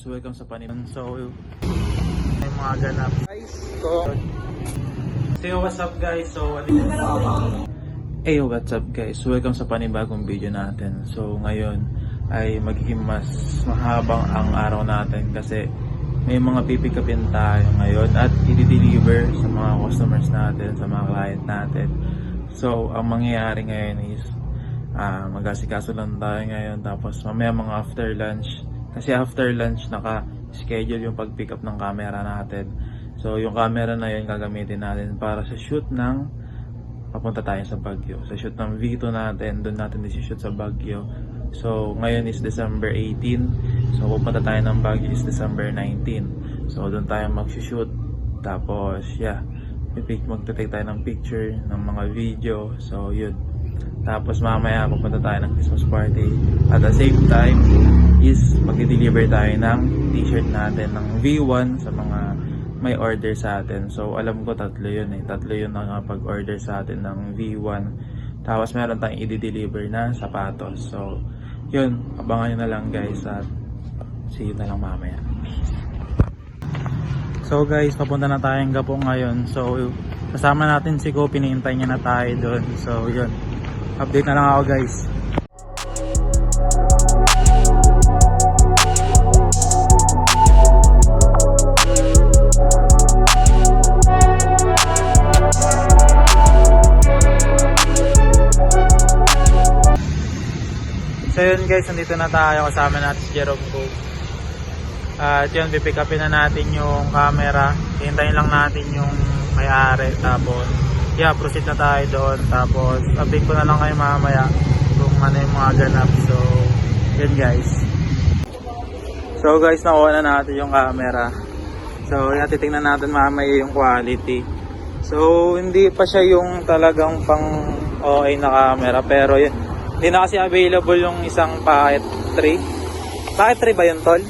So welcome sa Paniban. So may mga ganap guys. So what's up guys? Hey, what's up guys? Welcome sa panibagong video natin. So ngayon ay magiging mas mahabang ang araw natin kasi may mga pipick upin tayo ngayon at i-deliver sa mga customers natin, sa mga client natin. So ang mangyayari ngayon is mag-asikaso lang tayo ngayon, tapos mamaya mga after lunch. Kasi after lunch naka-schedule yung pag-pick up ng camera natin. So yung camera na yun gagamitin natin para sa shoot ng papunta tayo sa Baguio. Sa shoot ng V2 natin, doon natin isi-shoot sa Baguio. So ngayon is December 18. So pupunta tayo ng Baguio is December 19. So doon tayo mag-shoot. Tapos yeah, magte-take tayo ng picture, ng mga video. So yun. Tapos mamaya pupunta tayo ng Christmas party. At the same time is mag-deliver tayo ng t-shirt natin ng V1 sa mga may order sa atin. So alam ko tatlo yun Tatlo yun na pag-order sa atin ng V1. Tapos meron tayong i-deliver na sapatos. So yun, abangan nyo na lang guys at see you na lang mamaya. So guys, papunta na tayong Gapong ngayon. So kasama natin si Go, pinihintay niya na tayo doon. So yun, update na lang ako guys. So yun guys, nandito na tayo, kasama natin si Jerome Go. At yun, pipick upin na natin yung camera. Hintayin lang natin yung may-ari. Tapos yeah, proceed na tayo doon. Tapos update ko na lang kayo mamaya kung ano yung mga ganap. So yun guys. So guys, nakuha na natin yung camera. So yan, titingnan natin mamaya yung quality. So hindi pa siya yung talagang pang okay na camera, pero yun, hindi na kasi available yung isang packet 3. Packet 3 ba yun, tol?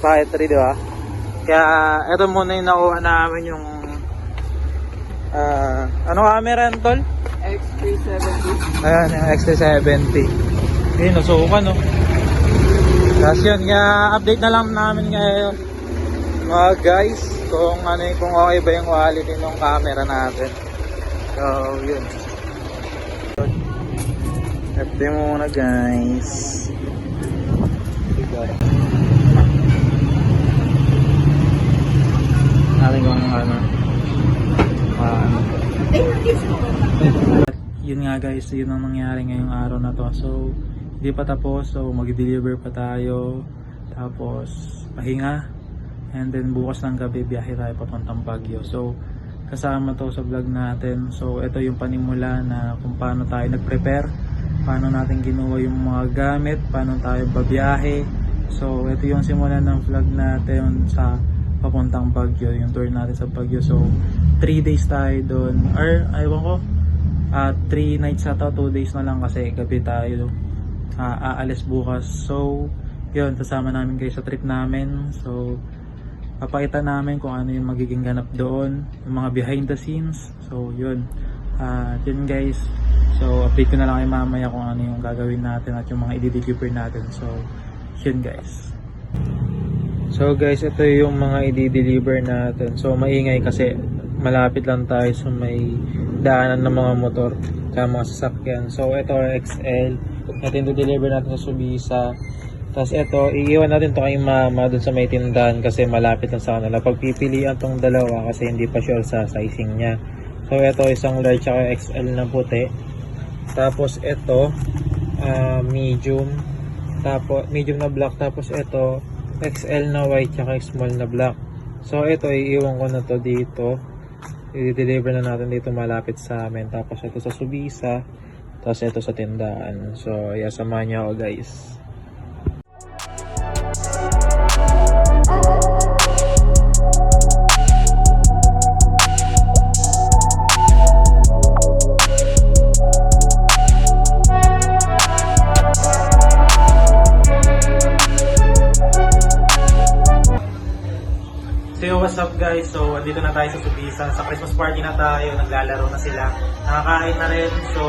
Packet 3, di ba? Kaya ito muna yung nakuha namin yung ano camera yan, tol? X370. Ayan, yung X370. Ayun, nasukan, no? Tapos yun, kaya update na lang namin ngayon mga guys kung okay ba yung quality ng camera natin. So yun, update muna guys. Natin kung yun nga guys, yun ang nangyari ngayong araw na to. So hindi pa tapos, so mag-deliver pa tayo, tapos pahinga, and then bukas ng gabi biyahe tayo papuntang Baguio. So kasama to sa vlog natin. So ito yung panimula na kung paano tayo nag-prepare, paano natin ginawa yung mga gamit, paano tayo babiyahe. So ito yung simulan ng vlog natin sa papuntang Baguio, yung tour natin sa Baguio. So 3 days tayo doon, or aywan ko, 3 nights na to, 2 days na lang kasi gabi tayo aalis bukas. So yun, kasama namin kayo sa trip namin. So papakita namin kung ano yung magiging ganap doon, yung mga behind the scenes. So yun, yun guys. So update ko na lang kayo mamaya kung ano yung gagawin natin at yung mga i-deliver natin. So yun guys. So guys, ito yung mga i-deliver natin. So maingay kasi malapit lang tayo sa may daanan ng mga motor sa mga sasakyan. So ito XL, ito yung deliver natin sa Subisa. Tapos ito, iiwan natin to kay mama dun sa may tindahan kasi malapit lang sa kanila. Pagpipilian tong dalawa kasi hindi pa sure sa sizing niya. So ito, isang large at XL na puti. Tapos ito, medium. Tapos medium na black. Tapos ito, XL na white at small na black. So ito, iiwan ko na to dito. I-deliver na natin dito malapit sa amin. Tapos ito sa Subisa. Tapos ito sa tindahan. So yeah, samahan niyo ako guys. So what's up guys, so andito na tayo sa Subisa, sa Christmas party na tayo, naglalaro na sila, nakakain na rin. So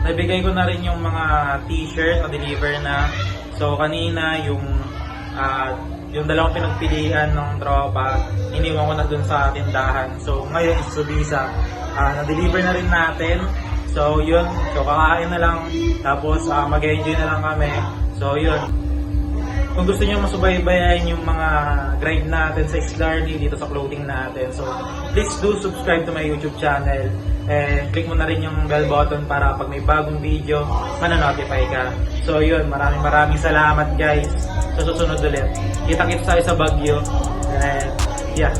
nabigay ko na rin yung mga t-shirt na deliver na. So kanina yung yung dalawang pinagpilian ng tropa, iniwan ko na dun sa tindahan. So ngayon is Subisa, na-deliver na rin natin. So yun, so kakain na lang, tapos mag-enjoy na lang kami. So yun, kung gusto niyo masubaybayan yung mga grind natin sa Xlarney dito sa clothing natin, so please do subscribe to my YouTube channel and click mo na rin yung bell button para pag may bagong video, mananotify ka. So yun, maraming salamat guys. Sa susunod ulit. Kita-kits tayo sa Baguio. And yeah.